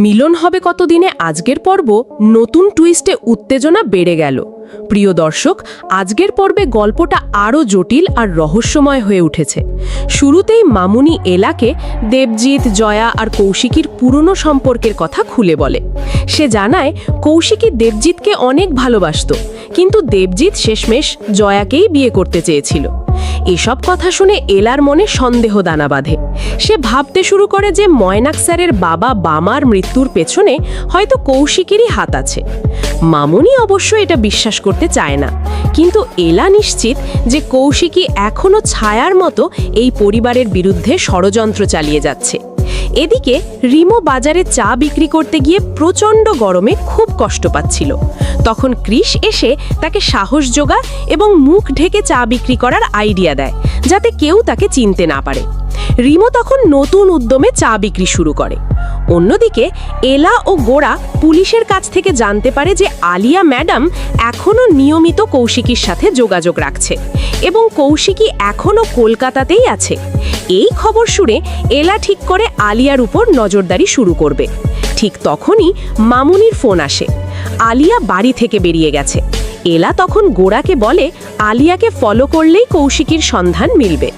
মিলন হবে কতদিনে আজকের পর্ব নতুন টুইস্টে উত্তেজনা বেড়ে গেল। প্রিয় দর্শক, আজকের পর্বে গল্পটা আরও জটিল আর রহস্যময় হয়ে উঠেছে। শুরুতেই মামুনি এলাকে দেবজিৎ, জয়া আর কৌশিকীর পুরনো সম্পর্কের কথা খুলে বলে। সে জানায় কৌশিকী দেবজিৎকে অনেক ভালোবাসত, কিন্তু দেবজিৎ শেষমেশ জয়াকেই বিয়ে করতে চেয়েছিল। এসব কথা শুনে এলার মনে সন্দেহ দানা বাঁধে। সে ভাবতে শুরু করে যে ময়নাক স্যারের বাবা বামার মৃত্যুর পেছনে হয়তো কৌশিকেরই হাত আছে। মামুনি অবশ্য এটা বিশ্বাস করতে চায় না, কিন্তু এলা নিশ্চিত যে কৌশিকী এখনো ছায়ার মতো এই পরিবারের বিরুদ্ধে ষড়যন্ত্র চালিয়ে যাচ্ছে। এদিকে রিমো বাজারে চা বিক্রি করতে গিয়ে প্রচণ্ড গরমে খুব কষ্ট পাচ্ছিল। তখন কৃষ এসে তাকে সাহস যোগায় এবং মুখ ঢেকে চা বিক্রি করার আইডিয়া দেয়, যাতে কেউ তাকে চিনতে না পারে। রিমো তখন নতুন উদ্যমে চা বিক্রি শুরু করে। অন্যদিকে এলা ও গোড়া পুলিশের কাছ থেকে জানতে পারে যে আলিয়া ম্যাডাম এখনও নিয়মিত কৌশিকীর সাথে যোগাযোগ রাখছে এবং কৌশিকী এখনও কলকাতাতেই আছে। এই খবর শুনে এলা ঠিক করে আলিয়ার উপর নজরদারি শুরু করবে। ঠিক তখনই মামুনির ফোন আসে। আলিয়া বাড়ি থেকে বেরিয়ে গেছে। এলা তখন গোড়াকে বলে আলিয়াকে ফলো করলেই কৌশিকীর সন্ধান মিলবে।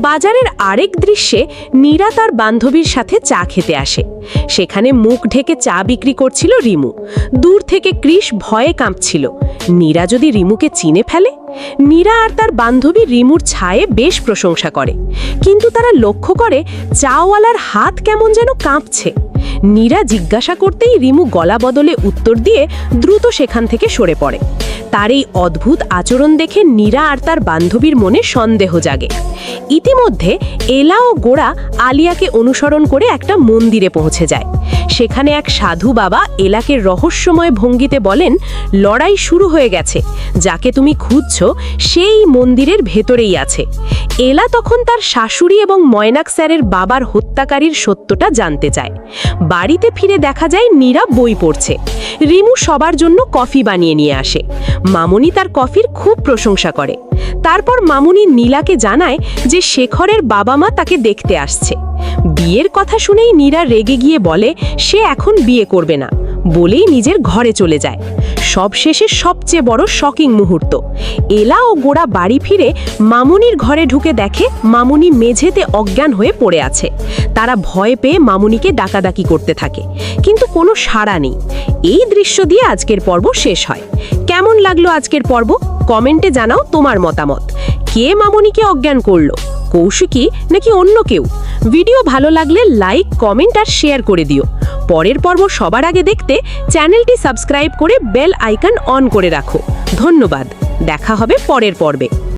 বাজারের আরেক দৃশ্যে নীরা তার বান্ধবীর সাথে চা খেতে আসে। সেখানে মুখ ঢেকে চা বিক্রি করছিল রিমু। দূর থেকে কৃষ ভয়ে কাঁপছিল, নীরা যদি রিমুকে চিনে ফেলে। নীরা আর তার বান্ধবী রিমুর ছায়ে বেশ প্রশংসা করে, কিন্তু তারা লক্ষ্য করে চাওয়ালার হাত কেমন যেন কাঁপছে। নীরা জিজ্ঞাসা করতেই রিমু গলা বদলে উত্তর দিয়ে দ্রুত সেখান থেকে সরে পড়ে। তার এই অদ্ভুত আচরণ দেখে নীরা আর তার বান্ধবীর মনে সন্দেহ জাগে। ইতিমধ্যে এলা ও গোড়া আলিয়াকে অনুসরণ করে একটা মন্দিরে পৌঁছে যায়। সেখানে এক সাধু বাবা এলাকে রহস্যময় ভঙ্গিতে বলেন, লড়াই শুরু হয়ে গেছে, যাকে তুমি খুঁজছো সেই মন্দিরের ভেতরেই আছে। এলা তখন তার শাশুড়ি এবং ময়নাক স্যারের বাবার হত্যাকারীর সত্যটা জানতে চায়। বাড়িতে ফিরে দেখা যায় নীরা বই পড়ছে। রিমু সবার জন্য কফি বানিয়ে নিয়ে আসে। মামুনি তার কফির খুব প্রশংসা করে। তারপর মামুনি নীলাকে জানায় যে শেখরের বাবা মা তাকে দেখতে আসছে। বিয়ের কথা শুনেই নীরা রেগে গিয়ে বলে সে এখন বিয়ে করবে না, বলেই নিজের ঘরে চলে যায়। সবশেষে সবচেয়ে বড় শকিং মুহূর্ত, এলা ও গোড়া বাড়ি ফিরে মামুনির ঘরে ঢুকে দেখে মামুনি মেঝেতে অজ্ঞান হয়ে পড়ে আছে। তারা ভয় পেয়ে মামুনিকে ডাকাডাকি করতে থাকে, কিন্তু কোনো সাড়া নেই। এই দৃশ্য দিয়ে আজকের পর্ব শেষ হয়। কেমন লাগলো আজকের পর্ব? কমেন্টে জানাও তোমার মতামত। কে মামুনিকে অজ্ঞান করলো, কৌশিকী নাকি অন্য কেউ? ভিডিও ভালো লাগলে লাইক, কমেন্ট আর শেয়ার করে দিও। পরের পর্ব সবার আগে দেখতে চ্যানেলটি সাবস্ক্রাইব করে বেল আইকন অন করে রাখো। ধন্যবাদ। দেখা হবে পরের পর্বে।